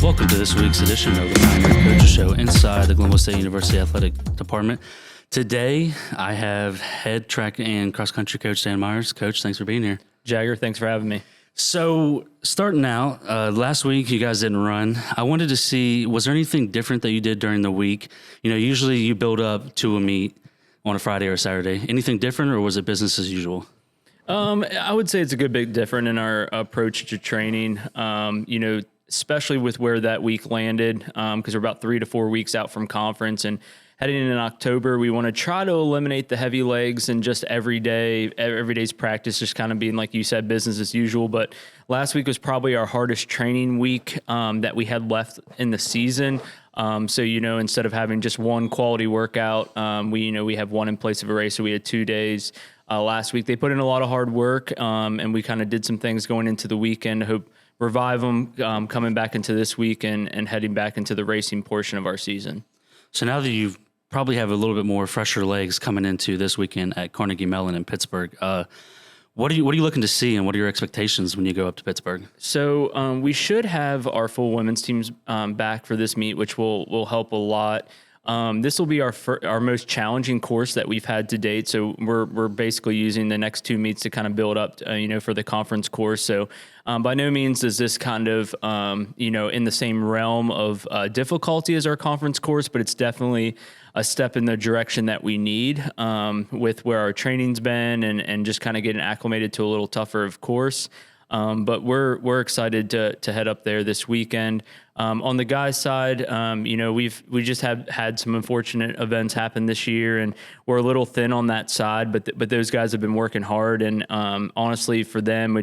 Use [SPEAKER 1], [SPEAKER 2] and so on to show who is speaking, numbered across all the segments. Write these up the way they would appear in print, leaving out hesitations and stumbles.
[SPEAKER 1] Welcome to this week's edition of the Pioneer Coaches Show inside the Glenville State University Athletic Department. Today, I have head track and cross-country coach Dan Myers. Coach, thanks for being here.
[SPEAKER 2] Jagger, thanks for having me.
[SPEAKER 1] So, starting out, last week you guys didn't run. I wanted to see, was there anything different that you did during the week? You know, usually you build up to a meet on a Friday or Saturday. Anything different, or was it business as usual?
[SPEAKER 2] I would say it's a good bit different in our approach to training, especially with where that week landed, because we're about 3 to 4 weeks out from conference. And heading in October, we want to try to eliminate the heavy legs and just every day's practice, just kind of being, like you said, business as usual. But last week was probably our hardest training week that we had left in the season. So, instead of having just one quality workout, we have one in place of a race. So we had 2 days last week. They put in a lot of hard work, and we kind of did some things going into the weekend to hope revive them coming back into this week and heading back into the racing portion of our season.
[SPEAKER 1] So now that you probably have a little bit more fresher legs coming into this weekend at Carnegie Mellon in Pittsburgh, what are you looking to see, and what are your expectations when you go up to Pittsburgh?
[SPEAKER 2] So we should have our full women's teams back for this meet, which will help a lot. This will be our most challenging course that we've had to date. So we're basically using the next 2 meets to kind of build up, for the conference course. So by no means is this kind of, in the same realm of difficulty as our conference course, but it's definitely a step in the direction that we need with where our training's been and just kind of getting acclimated to a little tougher of course. But we're excited to head up there this weekend. On the guys' side, we just had some unfortunate events happen this year, and we're a little thin on that side. But those guys have been working hard, and honestly, for them,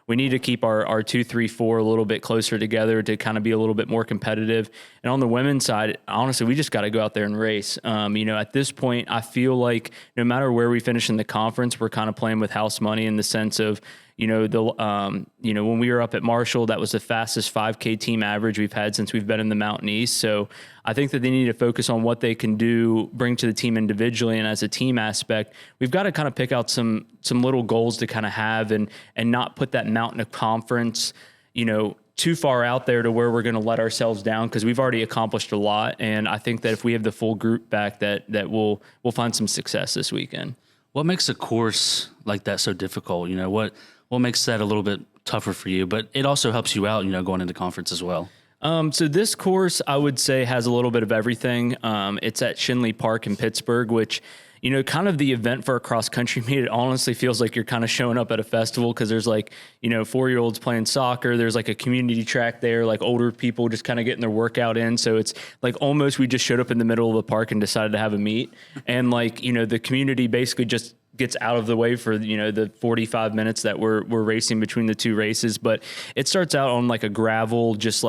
[SPEAKER 2] we need to keep our 2, 3, 4 a little bit closer together to kind of be a little bit more competitive. And on the women's side, honestly, we just got to go out there and race. At this point, I feel like no matter where we finish in the conference, we're kind of playing with house money in the sense of, when we were up at Marshall, that was the fastest 5K team average we've had since we've been in the Mountain East. So I think that they need to focus on what they can bring to the team individually. And as a team aspect, we've got to kind of pick out some little goals to kind of have and not put that mountain of conference, too far out there to where we're going to let ourselves down, because we've already accomplished a lot. And I think that if we have the full group back, that we'll find some success this weekend.
[SPEAKER 1] What makes a course like that so difficult? What makes that a little bit tougher for you? But it also helps you out, going into conference as well.
[SPEAKER 2] So this course, I would say, has a little bit of everything. It's at Shinley Park in Pittsburgh, which, kind of the event for a cross-country meet. It honestly feels like you're kind of showing up at a festival, because there's 4-year-olds playing soccer. There's a community track there, older people just kind of getting their workout in. So it's almost we just showed up in the middle of the park and decided to have a meet. And the community basically just gets out of the way for, the 45 minutes that we're racing between the 2 races. But it starts out on a gravel, just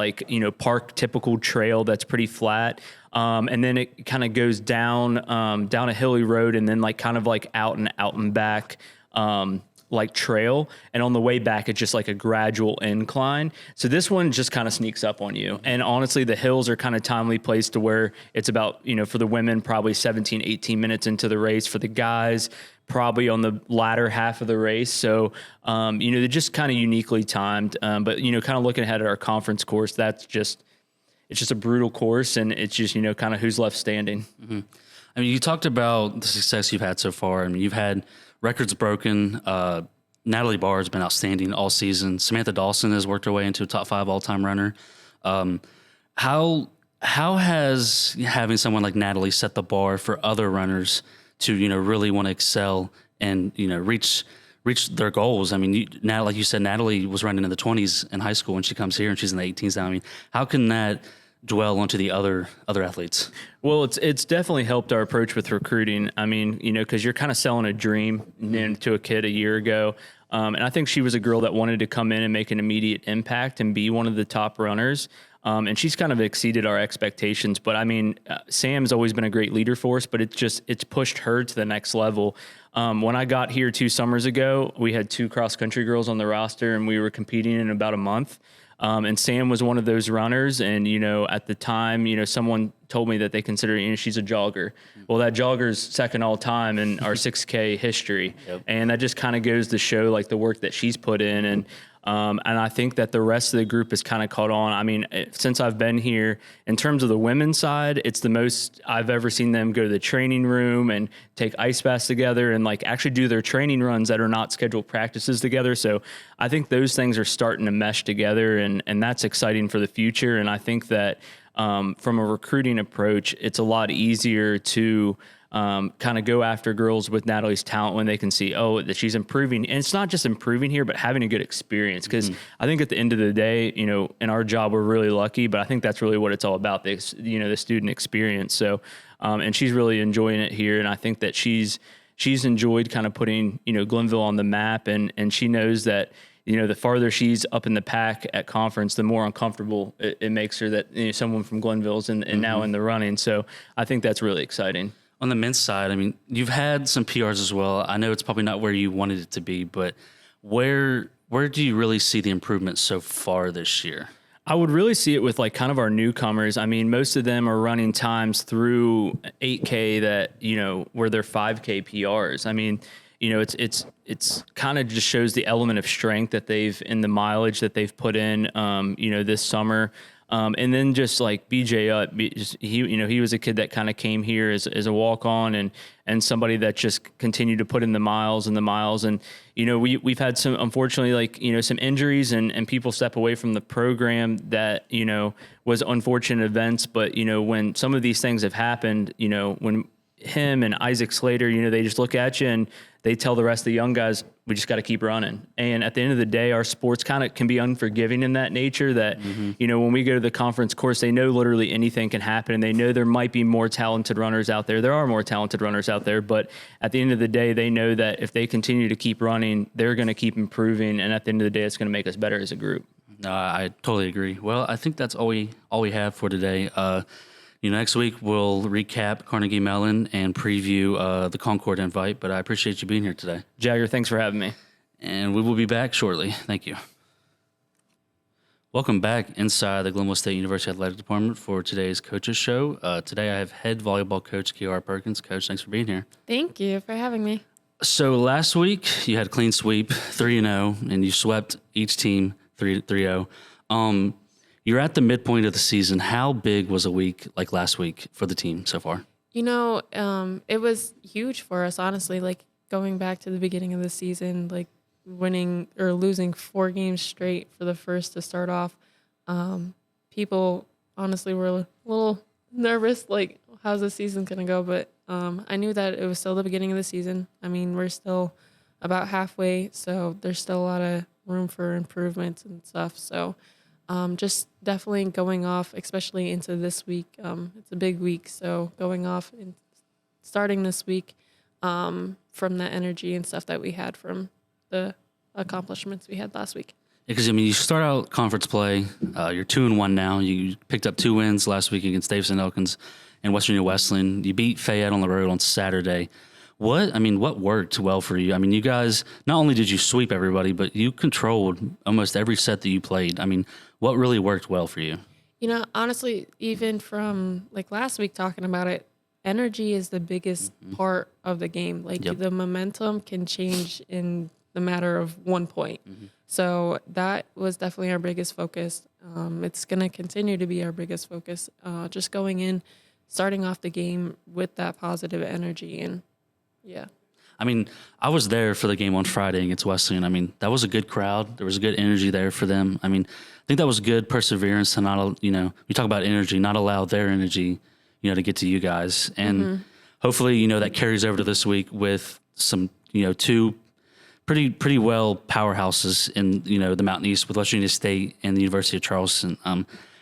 [SPEAKER 2] park typical trail that's pretty flat. And then it kind of goes down a hilly road, and then out and back, trail. And on the way back, it's just a gradual incline. So this one just kind of sneaks up on you. And honestly, the hills are kind of timely placed to where it's about, for the women, probably 17, 18 minutes into the race. For the guys, probably on the latter half of the race. So, they're just kind of uniquely timed. But, kind of looking ahead at our conference course, it's just a brutal course, and it's just, kind of who's left standing.
[SPEAKER 1] Mm-hmm. I mean, you talked about the success you've had so far. I mean, you've had records broken. Natalie Barr has been outstanding all season. Samantha Dawson has worked her way into a top 5 all-time runner. How has having someone like Natalie set the bar for other runners to, really want to excel and, reach their goals? I mean, now, like you said, Natalie was running in the 20s in high school, and she comes here and she's in the 18s now. I mean, how can that dwell onto the other athletes?
[SPEAKER 2] Well, it's definitely helped our approach with recruiting. I mean, because you're kind of selling a dream to a kid a year ago. And I think she was a girl that wanted to come in and make an immediate impact and be one of the top runners. And she's kind of exceeded our expectations. But I mean, Sam's always been a great leader for us, but it's pushed her to the next level. When I got here 2 summers ago, we had 2 cross-country girls on the roster, and we were competing in about a month. And Sam was one of those runners. And, at the time, someone told me that they consider, she's a jogger. Well, that jogger's second all time in our 6K history. Yep. And that just kind of goes to show the work that she's put in. And And I think that the rest of the group has kind of caught on. I mean, since I've been here, in terms of the women's side, it's the most I've ever seen them go to the training room and take ice baths together and like actually do their training runs that are not scheduled practices together. So I think those things are starting to mesh together, and that's exciting for the future. And I think that from a recruiting approach, it's a lot easier to kind of go after girls with Natalie's talent when they can see, that she's improving. And it's not just improving here, but having a good experience. Because I think at the end of the day, in our job, we're really lucky, but I think that's really what it's all about, the student experience. So, and she's really enjoying it here. And I think that she's enjoyed kind of putting, Glenville on the map, and she knows that, the farther she's up in the pack at conference, the more uncomfortable it makes her that someone from Glenville's and now in the running. So I think that's really exciting.
[SPEAKER 1] On the men's side, I mean, you've had some PRs as well. I know it's probably not where you wanted it to be, but where do you really see the improvement so far this year?
[SPEAKER 2] I would really see it with like kind of our newcomers. I mean, most of them are running times through 8K that, were their 5K PRs. I mean, it's kind of just shows the element of strength that in the mileage that they've put in, this summer. And then just like BJ, he was a kid that kind of came here as a walk on and somebody that just continued to put in the miles. And, we've had some, unfortunately, like, some injuries and people step away from the program that, was unfortunate events. But, when some of these things have happened, when him and Isaac Slater, they just look at you and they tell the rest of the young guys, we just got to keep running. And at the end of the day, our sports kind of can be unforgiving in that nature that, when we go to the conference course, they know literally anything can happen, and they know there might be more talented runners out there. There are more talented runners out there, but at the end of the day, they know that if they continue to keep running, they're going to keep improving. And at the end of the day, it's going to make us better as a group.
[SPEAKER 1] No, I totally agree. Well, I think that's all we have for today. Next week we'll recap Carnegie Mellon and preview the Concord invite, but I appreciate you being here today.
[SPEAKER 2] Jagger, thanks for having me.
[SPEAKER 1] And we will be back shortly. Thank you. Welcome back inside the Glenville State University Athletic Department for today's Coaches Show. Today I have head volleyball coach JR Perkins. Coach, thanks for being here.
[SPEAKER 3] Thank you for having me.
[SPEAKER 1] So last week you had a clean sweep, 3-0, and you swept each team 3-0. You're at the midpoint of the season. How big was a week like last week for the team so far?
[SPEAKER 3] It was huge for us, honestly. Like, going back to the beginning of the season, like winning or losing 4 games straight for the first to start off. People honestly were a little nervous, like, how's the season going to go? But I knew that it was still the beginning of the season. I mean, we're still about halfway, so there's still a lot of room for improvements and stuff. So just definitely going off, especially into this week. It's a big week, so going off and starting this week from the energy and stuff that we had from the accomplishments we had last week.
[SPEAKER 1] Because, you start out conference play, you're 2-1 now. You picked up 2 wins last week against Davidson Elkins and Western New Westland. You beat Fayette on the road on Saturday. What worked well for you? You guys, not only did you sweep everybody, but you controlled almost every set that you played. What really worked well for you?
[SPEAKER 3] Honestly, even from like last week talking about it, energy is the biggest part of the game. Like, the momentum can change in the matter of 1 point. So that was definitely our biggest focus. It's going to continue to be our biggest focus. Just going in, starting off the game with that positive energy. And yeah.
[SPEAKER 1] I was there for the game on Friday against Wesleyan. That was a good crowd. There was a good energy there for them. I think that was good perseverance to not, you talk about energy, not allow their energy, to get to you guys. And hopefully, that carries over to this week with some, 2 pretty well powerhouses in, the Mountain East with Western Union State and the University of Charleston.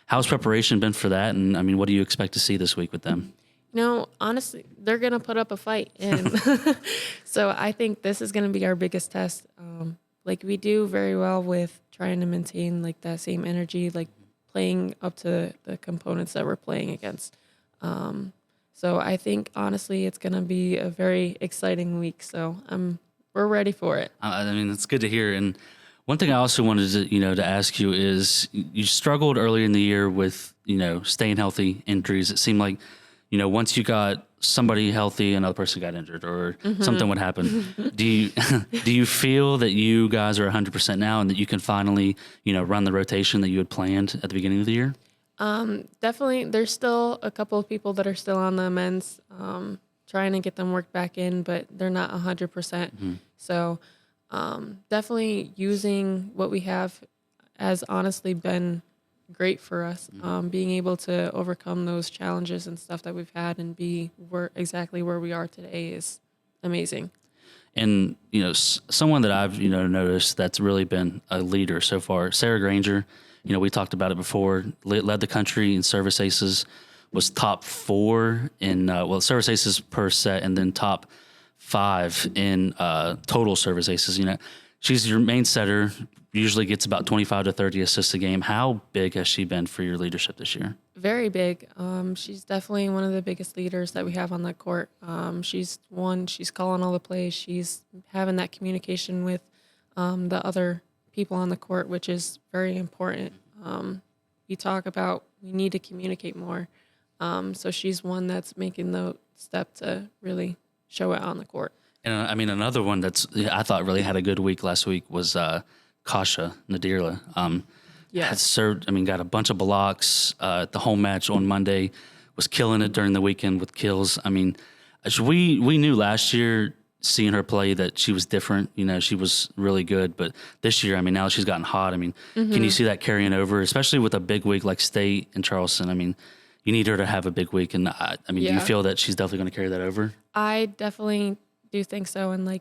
[SPEAKER 1] How's preparation been for that? And what do you expect to see this week with them?
[SPEAKER 3] Honestly, they're going to put up a fight. And so I think this is going to be our biggest test. We do very well with trying to maintain, like, that same energy, like, playing up to the components that we're playing against. So I think, honestly, it's going to be a very exciting week. So we're ready for it.
[SPEAKER 1] It's good to hear. And one thing I also wanted to, to ask you is you struggled earlier in the year with, staying healthy, injuries. It seemed like once you got somebody healthy, another person got injured or something would happen. Do you feel that you guys are 100% now and that you can finally, run the rotation that you had planned at the beginning of the year?
[SPEAKER 3] Definitely. There's still a couple of people that are still on the men's, trying to get them worked back in, but they're not 100%. So definitely using what we have has honestly been great for us. Being able to overcome those challenges and stuff that we've had and be exactly where we are today is amazing.
[SPEAKER 1] And, someone that I've, noticed that's really been a leader so far, Sarah Granger, we talked about it before, led the country in service aces, was top 4 in, service aces per set, and then top 5 in total service aces. She's your main setter, usually gets about 25 to 30 assists a game. How big has she been for your leadership this year?
[SPEAKER 3] Very big. She's definitely one of the biggest leaders that we have on the court. She's calling all the plays. She's having that communication with the other people on the court, which is very important. You talk about we need to communicate more. So she's one that's making the step to really show it on the court.
[SPEAKER 1] And another one I thought really had a good week last week was Kasha Nadirla. Had served, got a bunch of blocks at the home match on Monday, was killing it during the weekend with kills. We knew last year seeing her play that she was different. She was really good. But this year, now she's gotten hot. Can you see that carrying over, especially with a big week like State and Charleston? You need her to have a big week. And do you feel that she's definitely going to carry that over?
[SPEAKER 3] I definitely do think so. And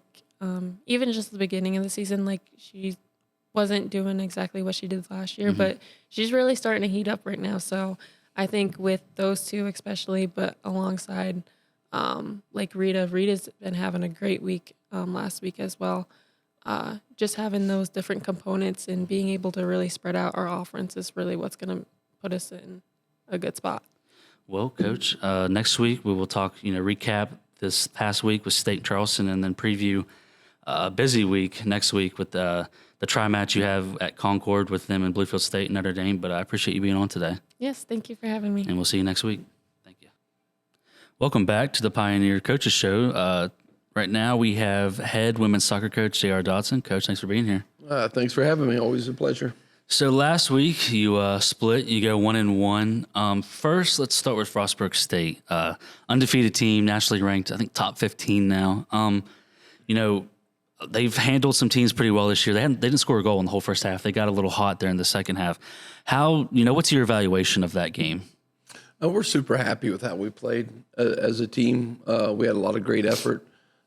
[SPEAKER 3] even just the beginning of the season, she wasn't doing exactly what she did last year, but she's really starting to heat up right now. So I think with those two especially, but alongside Rita's been having a great week last week as well. Just having those different components and being able to really spread out our offense is really what's going to put us in a good spot. Well,
[SPEAKER 1] Coach, next week we will talk, recap this past week with State and Charleston, and then preview a busy week next week with the tri-match you have at Concord with them in Bluefield State and Notre Dame. But I appreciate you being on today.
[SPEAKER 3] Yes, thank you for having me.
[SPEAKER 1] And we'll see you next week. Thank you. Welcome back to the Pioneer Coaches Show. Right now we have head women's soccer coach JR Dodson. Coach, thanks for being here.
[SPEAKER 4] Thanks for having me. Always a pleasure.
[SPEAKER 1] So last week you split. You go 1-1. First, let's start with Frostburg State, undefeated team, nationally ranked. I think top 15 now. They've handled some teams pretty well this year. They didn't score a goal in the whole first half. They got a little hot there in the second half. What's your evaluation of that game?
[SPEAKER 4] We're super happy with how we played as a team. We had a lot of great effort.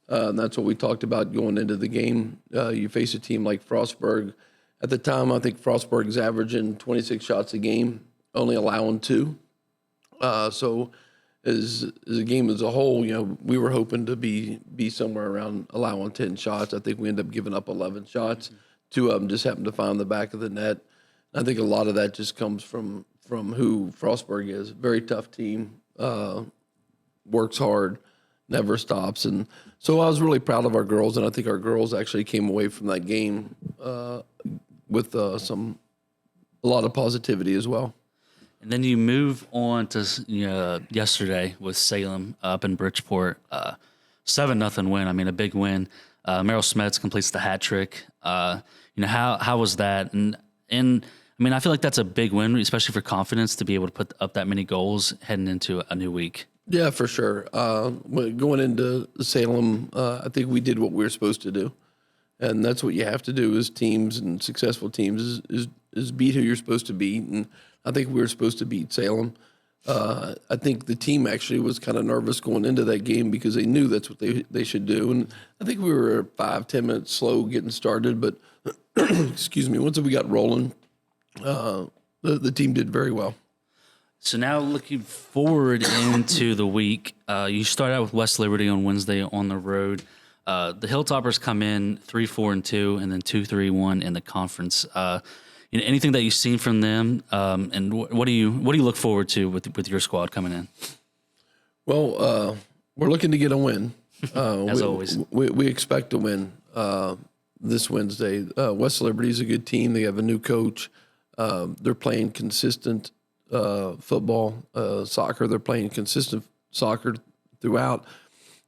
[SPEAKER 4] And that's what we talked about going into the game. You face a team like Frostburg. At the time, I think Frostburg's averaging 26 shots a game, only allowing 2. So as a game as a whole, we were hoping to be somewhere around allowing 10 shots. I think we ended up giving up 11 shots. 2 of them just happened to find the back of the net. I think a lot of that just comes from who Frostburg is. Very tough team, works hard, never stops. And so I was really proud of our girls, and I think our girls actually came away from that game with a lot of positivity as well.
[SPEAKER 1] And then you move on to yesterday with Salem up in Bridgeport, 7-0 win. A big win. Meryl Smets completes the hat trick. How was that? And I feel like that's a big win, especially for confidence to be able to put up that many goals heading into a new week.
[SPEAKER 4] Yeah, for sure. Going into Salem, I think we did what we were supposed to do. And that's what you have to do as teams and successful teams is beat who you're supposed to beat. And I think we were supposed to beat Salem. I think the team actually was kind of nervous going into that game because they knew that's what they should do. And I think we were 5-10 minutes slow getting started. But, excuse me, once we got rolling, the team did very well.
[SPEAKER 1] So now looking forward into the week, you start out with West Liberty on Wednesday on the road. The Hilltoppers come in 3-4-2 and then 2-3-1 in the conference. Anything that you've seen from them, and what do you look forward to with your squad coming in?
[SPEAKER 4] Well, we're looking to get a win.
[SPEAKER 1] As always,
[SPEAKER 4] we expect to win this Wednesday. West Liberty is a good team. They have a new coach. They're playing consistent football, soccer. They're playing consistent soccer throughout.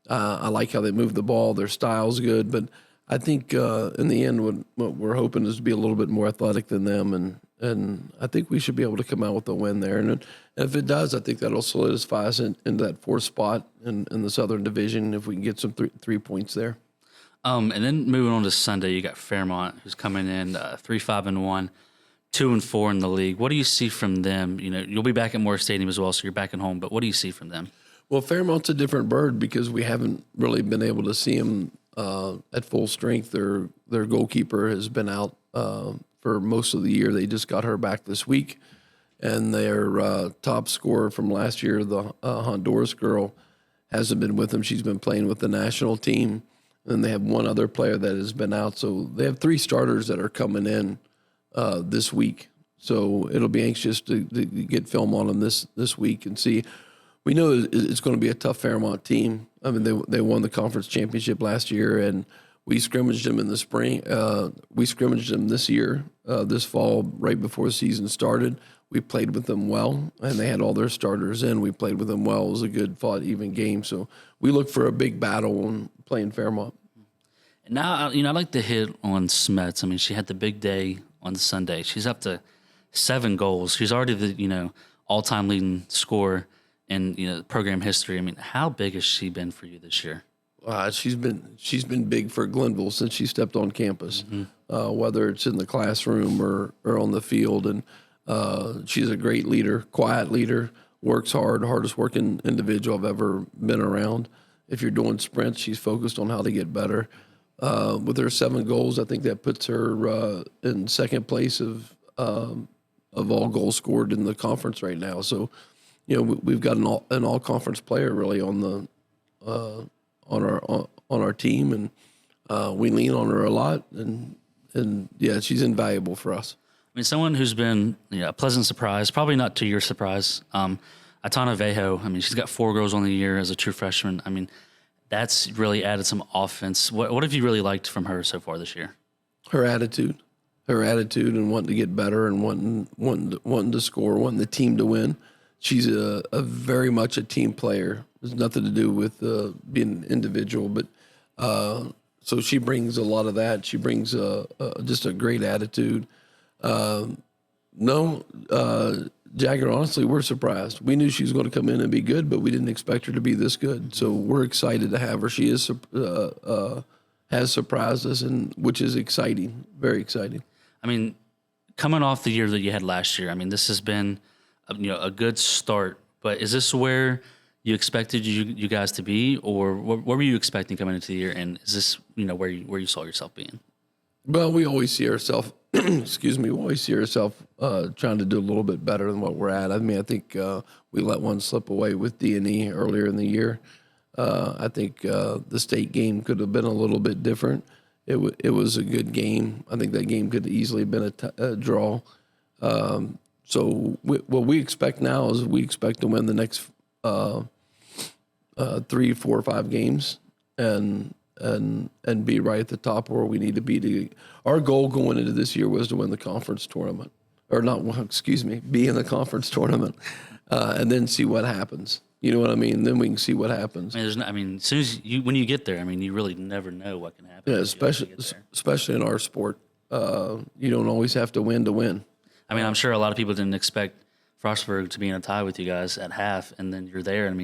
[SPEAKER 4] I like how they move the ball. Their style's good, but I think in the end, what we're hoping is to be a little bit more athletic than them, and I think we should be able to come out with a win there. And if it does, I think that'll solidify us into that 4th spot in the Southern Division if we can get some 3 points there.
[SPEAKER 1] And then moving on to Sunday, you got Fairmont, who's coming in 3-5-1, 2-4 in the league. What do you see from them? You'll be back at Moore Stadium as well, so you're back at home. But what do you see from them?
[SPEAKER 4] Well, Fairmont's a different bird because we haven't really been able to see them at full strength. Their goalkeeper has been out for most of the year. They just got her back this week. And their top scorer from last year, the Honduras girl, hasn't been with them. She's been playing with the national team. And they have one other player that has been out. So they have 3 starters that are coming in this week. So it'll be anxious to get film on them this week and see. We know it's going to be a tough Fairmont team. I mean, they won the conference championship last year, and we scrimmaged them in the spring. We scrimmaged them this year, this fall, right before the season started. We played with them well, and they had all their starters in. We played with them well. It was a good, fought, even game. So we look for a big battle when playing Fairmont.
[SPEAKER 1] And now, I'd like to hit on Smets. I mean, she had the big day on Sunday. She's up to 7 goals. She's already the, all-time leading scorer in, program history. I mean, how big has she been for you this year?
[SPEAKER 4] She's been big for Glenville since she stepped on campus, whether it's in the classroom or on the field. And she's a great leader, quiet leader, works hard, hardest working individual I've ever been around. If you're doing sprints, she's focused on how to get better. With her 7 goals, I think that puts her in second place of all goals scored in the conference right now. So, we've got an all conference player really on our team, and we lean on her a lot. And yeah, she's invaluable for us.
[SPEAKER 1] I mean, someone who's been a pleasant surprise, probably not to your surprise. Atana Vejo. I mean, she's got 4 goals on the year as a true freshman. I mean, that's really added some offense. What have you really liked from her so far this year?
[SPEAKER 4] Her attitude, and wanting to get better, and wanting to score, wanting the team to win. She's a very much a team player. There's nothing to do with being an individual, but so she brings a lot of that. She brings just a great attitude. Jagger, honestly, we're surprised. We knew she was going to come in and be good, but we didn't expect her to be this good. So we're excited to have her. She has surprised us, and which is exciting, very exciting.
[SPEAKER 1] I mean, coming off the year that you had last year, I mean, this has been a good start. But is this where you expected you guys to be, or what were you expecting coming into the year? And is this where you saw yourself being?
[SPEAKER 4] Well, we always see ourselves. Excuse me. We always see ourselves trying to do a little bit better than what we're at. I mean, I think we let one slip away with D&E earlier in the year. I think the state game could have been a little bit different. It was a good game. I think that game could have easily been a draw. So what we expect now is we expect to win the next 3, 4, 5 games and be right at the top where we need to be. Our goal going into this year was to win the conference tournament, or not. Be in the conference tournament, and then see what happens. You know what I mean? Then we can see what happens.
[SPEAKER 1] As soon as when you get there, you really never know what can happen.
[SPEAKER 4] Yeah, especially in our sport, you don't always have to win to win.
[SPEAKER 1] I'm sure a lot of people didn't expect Frostburg to be in a tie with you guys at half, and then you're there.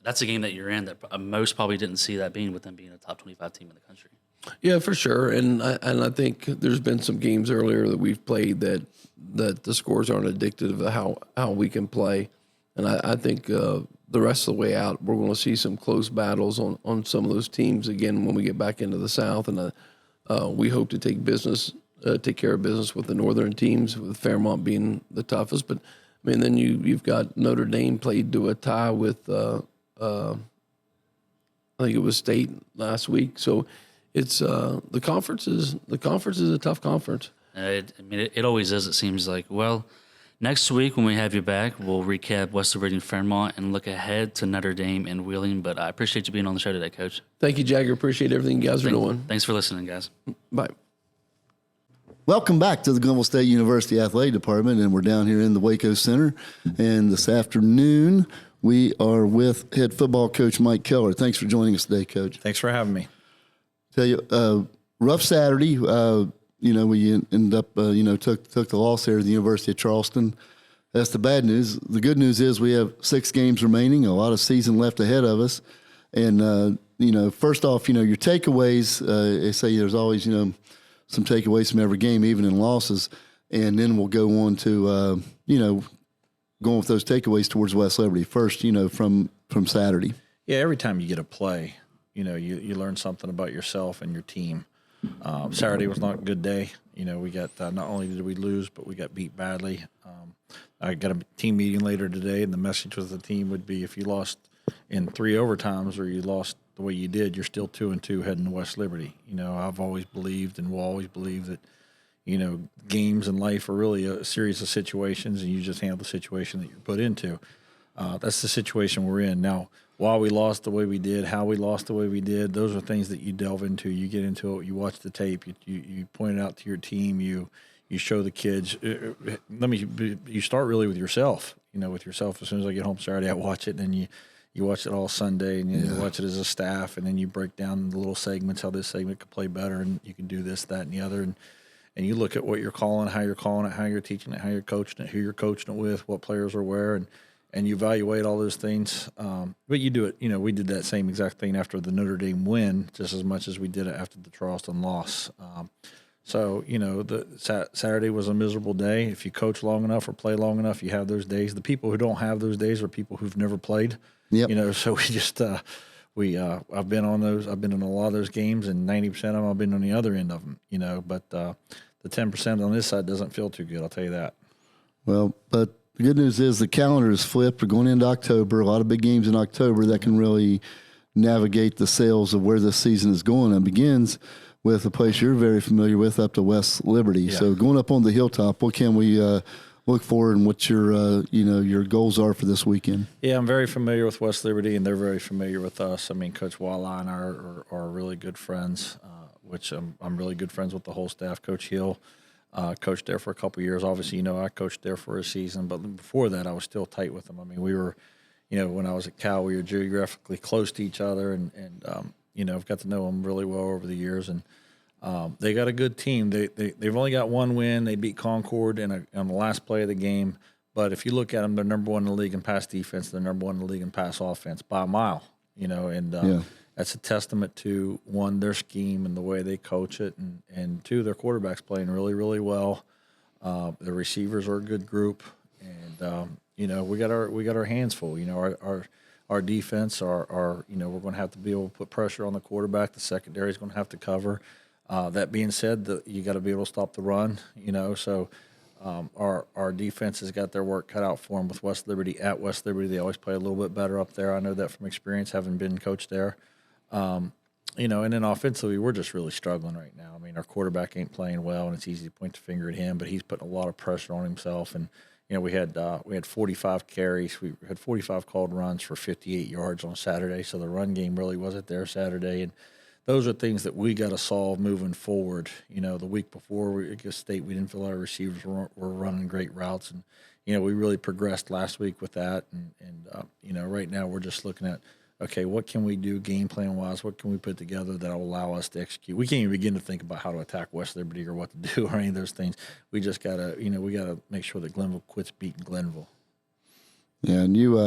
[SPEAKER 1] That's a game that you're in that most probably didn't see that being with them being a top 25 team in the country.
[SPEAKER 4] Yeah, for sure. And I think there's been some games earlier that we've played that the scores aren't indicative of how we can play. And I think the rest of the way out, we're going to see some close battles on some of those teams again when we get back into the South. And we hope to take care of business with the northern teams, with Fairmont being the toughest. But then you've got Notre Dame played to a tie with I think it was State last week. So it's the conference is a tough conference.
[SPEAKER 1] It always is. It seems like. Well, next week when we have you back, we'll recap Western Virginia Fairmont and look ahead to Notre Dame and Wheeling. But I appreciate you being on the show today, Coach.
[SPEAKER 4] Thank you, Jagger. Appreciate everything you guys are doing.
[SPEAKER 1] Thanks for listening, guys.
[SPEAKER 4] Bye.
[SPEAKER 5] Welcome back to the Glenville State University Athletic Department, and we're down here in the Waco Center. And this afternoon, We are with head football coach Mike Kellar. Thanks for joining us today, Coach.
[SPEAKER 6] Thanks for having me.
[SPEAKER 5] Tell you, rough Saturday. We ended up, took the loss there at the University of Charleston. That's the bad news. The good news is we have 6 games remaining, a lot of season left ahead of us. And, first off, your takeaways, they say there's always, some takeaways from every game, even in losses. And then we'll go on to, going with those takeaways towards West Liberty. First, from Saturday.
[SPEAKER 6] Yeah, every time you get a play, you learn something about yourself and your team. Saturday was not a good day. We got not only did we lose, but we got beat badly. I got a team meeting later today, and the message with the team would be if you lost in 3 overtimes or you lost the way you did, you're still 2-2 heading to West Liberty. I've always believed and will always believe that, games in life are really a series of situations, and you just handle the situation that you're put into. That's the situation we're in now. Why we lost the way we did, how we lost the way we did, those are things that you delve into. You get into it. You watch the tape. You point it out to your team. You show the kids. You start really with yourself. With yourself. As soon as I get home Saturday, I watch it, and then you watch it all Sunday, and you watch it as a staff, and then you break down the little segments, how this segment could play better, and you can do this, that, and the other, and you look at what you're calling, how you're calling it, how you're teaching it, how you're coaching it, who you're coaching it with, what players are where, and you evaluate all those things. But you do it. We did that same exact thing after the Notre Dame win, just as much as we did it after the Charleston loss. The Saturday was a miserable day. If you coach long enough or play long enough, you have those days. The people who don't have those days are people who've never played.
[SPEAKER 5] Yep.
[SPEAKER 6] So we just I've been on those. I've been in a lot of those games, and 90% of them I've been on the other end of them. But the 10% on this side doesn't feel too good. I'll tell you that.
[SPEAKER 5] Well, but the good news is the calendar is flipped. We're going into October. A lot of big games in October that can really navigate the sails of where this season is going. It begins with a place you're very familiar with, up to West Liberty.
[SPEAKER 6] Yeah.
[SPEAKER 5] So going up on the hilltop, what can we look for, and what your goals are for this weekend?
[SPEAKER 6] Yeah, I'm very familiar with West Liberty, and they're very familiar with us. I mean, Coach Walla and I are really good friends, which I'm really good friends with the whole staff. Coach Hill coached there for a couple of years. Obviously, I coached there for a season, but before that, I was still tight with them. I mean, we were, when I was at Cal, we were geographically close to each other, and I've got to know them really well over the years, and they got a good team. They've only got one win. They beat Concord on the last play of the game. But if you look at them, they're number 1 in the league in pass defense. They're number 1 in the league in pass offense by a mile. That's a testament to, 1, their scheme and the way they coach it, and 2, their quarterback's playing really, really well. The receivers are a good group, and we got our hands full. Our defense, we're going to have to be able to put pressure on the quarterback. The secondary is going to have to cover. That being said, you got to be able to stop the run. So our defense has got their work cut out for them with West Liberty. At West Liberty, they always play a little bit better up there. I know that from experience, having been coached there. And then offensively, we're just really struggling right now. I mean, our quarterback ain't playing well, and it's easy to point the finger at him, but he's putting a lot of pressure on himself. And we had 45 carries. We had 45 called runs for 58 yards on Saturday, so the run game really wasn't there Saturday. And those are things that we got to solve moving forward. The week before against State, we didn't feel our receivers were running great routes, and we really progressed last week with that. And right now we're just looking at, okay, what can we do game plan wise? What can we put together that will allow us to execute? We can't even begin to think about how to attack West Liberty or what to do or any of those things. We just gotta, we gotta make sure that Glenville quits beating Glenville.
[SPEAKER 5] Yeah, and you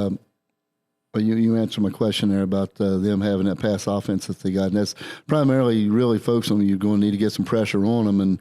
[SPEAKER 5] answered my question there about them having that pass offense that they got, and that's primarily really focused on you're going to need to get some pressure on them, and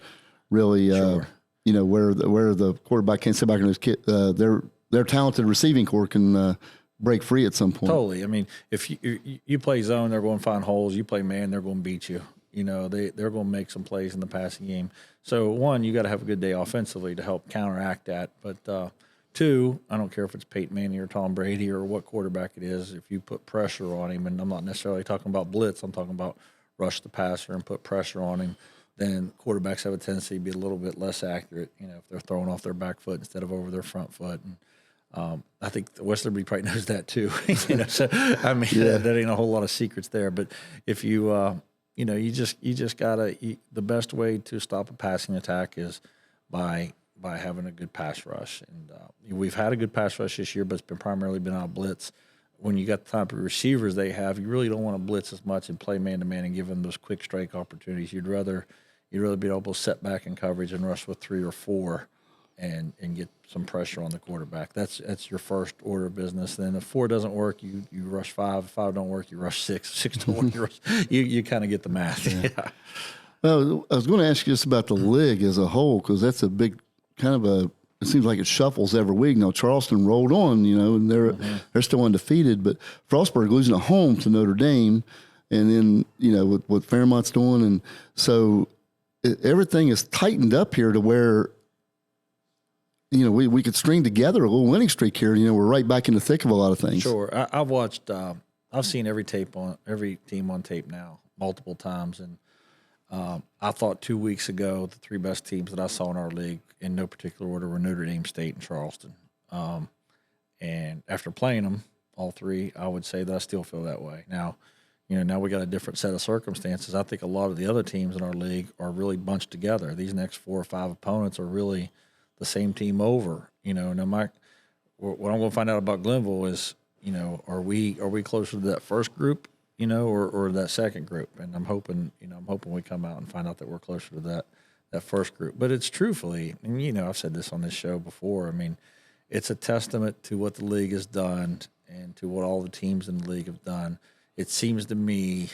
[SPEAKER 5] really,
[SPEAKER 6] Sure.
[SPEAKER 5] Where the quarterback can't sit back in his kid, their talented receiving core can break free at some point.
[SPEAKER 6] Totally. I mean, if you play zone, they're going to find holes. You play man, they're going to beat you. They're going to make some plays in the passing game. So, 1, you got to have a good day offensively to help counteract that. But 2, I don't care if it's Peyton Manning or Tom Brady or what quarterback it is. If you put pressure on him, and I'm not necessarily talking about blitz, I'm talking about rush the passer and put pressure on him, then quarterbacks have a tendency to be a little bit less accurate. If they're throwing off their back foot instead of over their front foot. And I think West Liberty probably knows that too. So I mean, that ain't a whole lot of secrets there. But if you you just gotta. The best way to stop a passing attack is by having a good pass rush. And we've had a good pass rush this year, but it's primarily been out of blitz. when you got the type of receivers they have, you really don't want to blitz as much and play man-to-man and give them those quick strike opportunities. You'd rather be able to set back in coverage and rush with 3 or 4 and get some pressure on the quarterback. That's your first order of business. Then if 4 doesn't work, you rush 5. If 5 don't work, you rush 6. 6 don't work, you kind of get the math. Yeah.
[SPEAKER 5] Well, I was going to ask you just about the league as a whole, because that's a big kind of it seems like it shuffles every week. Now, Charleston rolled on, and they're still undefeated, but Frostburg losing at home to Notre Dame, and then, with what Fairmont's doing. And so everything is tightened up here to where, we could string together a little winning streak here. We're right back in the thick of a lot of things.
[SPEAKER 6] Sure. I've watched, I've seen every team on tape now multiple times. And I thought 2 weeks ago, the 3 best teams that I saw in our league in no particular order were Notre Dame, State, and Charleston. And after playing them, all 3, I would say that I still feel that way. Now, now we got a different set of circumstances. I think a lot of the other teams in our league are really bunched together. These next 4 or 5 opponents are really the same team over. Now what I'm going to find out about Glenville is, are we closer to that first group, or that second group? And I'm hoping we come out and find out that we're closer to that first group. But it's truthfully, and I've said this on this show before, it's a testament to what the league has done and to what all the teams in the league have done. It seems to me,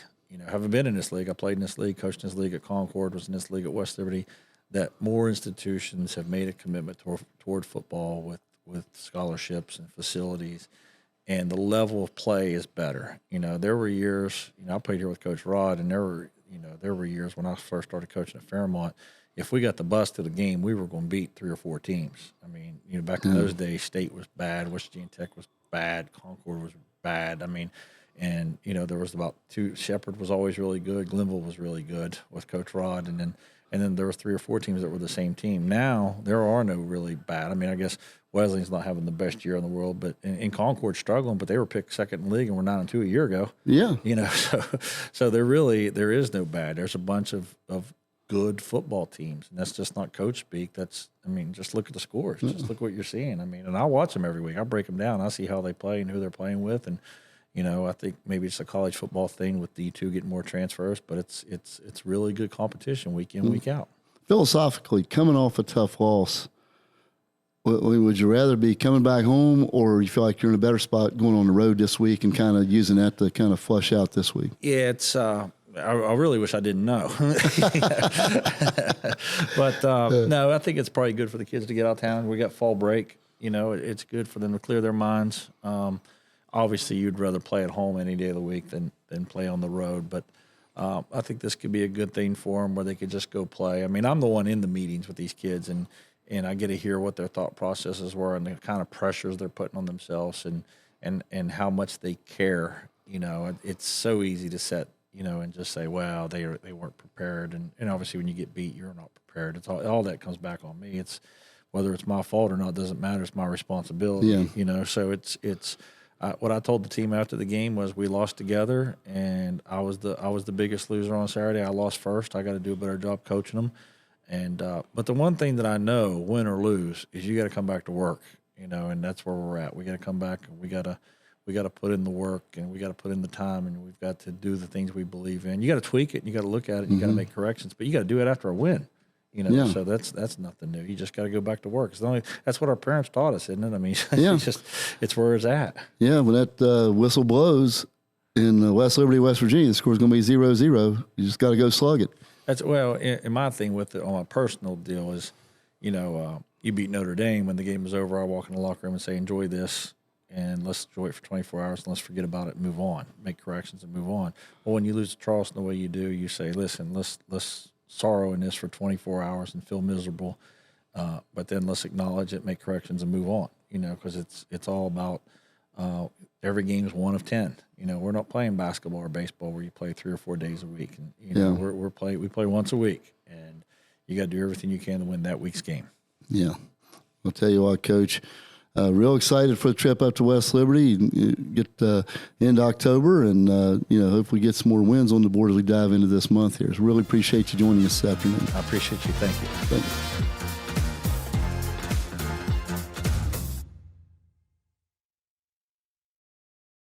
[SPEAKER 6] having been in this league, I played in this league, coached in this league at Concord, was in this league at West Liberty, that more institutions have made a commitment toward football with scholarships and facilities, and the level of play is better. There were years, I played here with Coach Rod, and there were years when I first started coaching at Fairmont, if we got the bus to the game, we were going to beat 3 or 4 teams. Back in those days, State was bad, West Virginia Tech was bad, Concord was bad. And there was about 2. Shepherd was always really good. Glenville was really good with Coach Rod, and then there were 3 or 4 teams that were the same team. Now there are no really bad. I guess Wesleyan's not having the best year in the world, but in Concord struggling, but they were picked second in the league and were 9-2 a year ago. Yeah, so there is no bad. There's a bunch of good football teams, and that's just not coach speak. That's just look at the scores. Just look what you're seeing. And I watch them every week. I break them down. I see how they play and who they're playing with, and I think maybe it's a college football thing with D2 getting more transfers, but it's really good competition week in, week out.
[SPEAKER 5] Philosophically, coming off a tough loss, would you rather be coming back home, or you feel like you're in a better spot going on the road this week and kind of using that to kind of flush out this week?
[SPEAKER 6] Yeah, it's I really wish I didn't know. But no, I think it's probably good for the kids to get out of town. We got fall break. It's good for them to clear their minds. Obviously, you'd rather play at home any day of the week than play on the road. But I think this could be a good thing for them where they could just go play. I'm the one in the meetings with these kids, and I get to hear what their thought processes were and the kind of pressures they're putting on themselves and how much they care. It's so easy to set, and just say, well, they weren't prepared. And obviously, when you get beat, you're not prepared. It's all that comes back on me. It's whether it's my fault or not doesn't matter. It's my responsibility. Yeah. So it's. What I told the team after the game was we lost together, and I was the biggest loser on Saturday. I lost first. I got to do a better job coaching them. And but the one thing that I know, win or lose, is you got to come back to work. And that's where we're at. We got to come back, and we got to put in the work, and we got to put in the time, and we've got to do the things we believe in. You got to tweak it, and you got to look at it, and you got to make corrections, but you got to do it after a win. So that's nothing new. You just got to go back to work. That's what our parents taught us, isn't it? It's where it's at.
[SPEAKER 5] Yeah, when that whistle blows in West Liberty, West Virginia, the score's going to be 0-0. You just got to go slug it.
[SPEAKER 6] In my thing with it, on my personal deal is, you beat Notre Dame. When the game is over, I walk in the locker room and say, enjoy this, and let's enjoy it for 24 hours, and let's forget about it and move on, make corrections and move on. Well, when you lose to Charleston the way you do, you say, listen, let's sorrow in this for 24 hours and feel miserable, but then let's acknowledge it, make corrections, and move on. Because it's all about every game is 1 of 10. We're not playing basketball or baseball where you play 3 or 4 days a week, and we play once a week, and you got to do everything you can to win that week's game.
[SPEAKER 5] Yeah, I'll tell you what, Coach. Real excited for the trip up to West Liberty. Get into October, and hopefully get some more wins on the board as we dive into this month here. So really appreciate you joining us this afternoon.
[SPEAKER 6] I appreciate you. Thank you.
[SPEAKER 5] Thank you.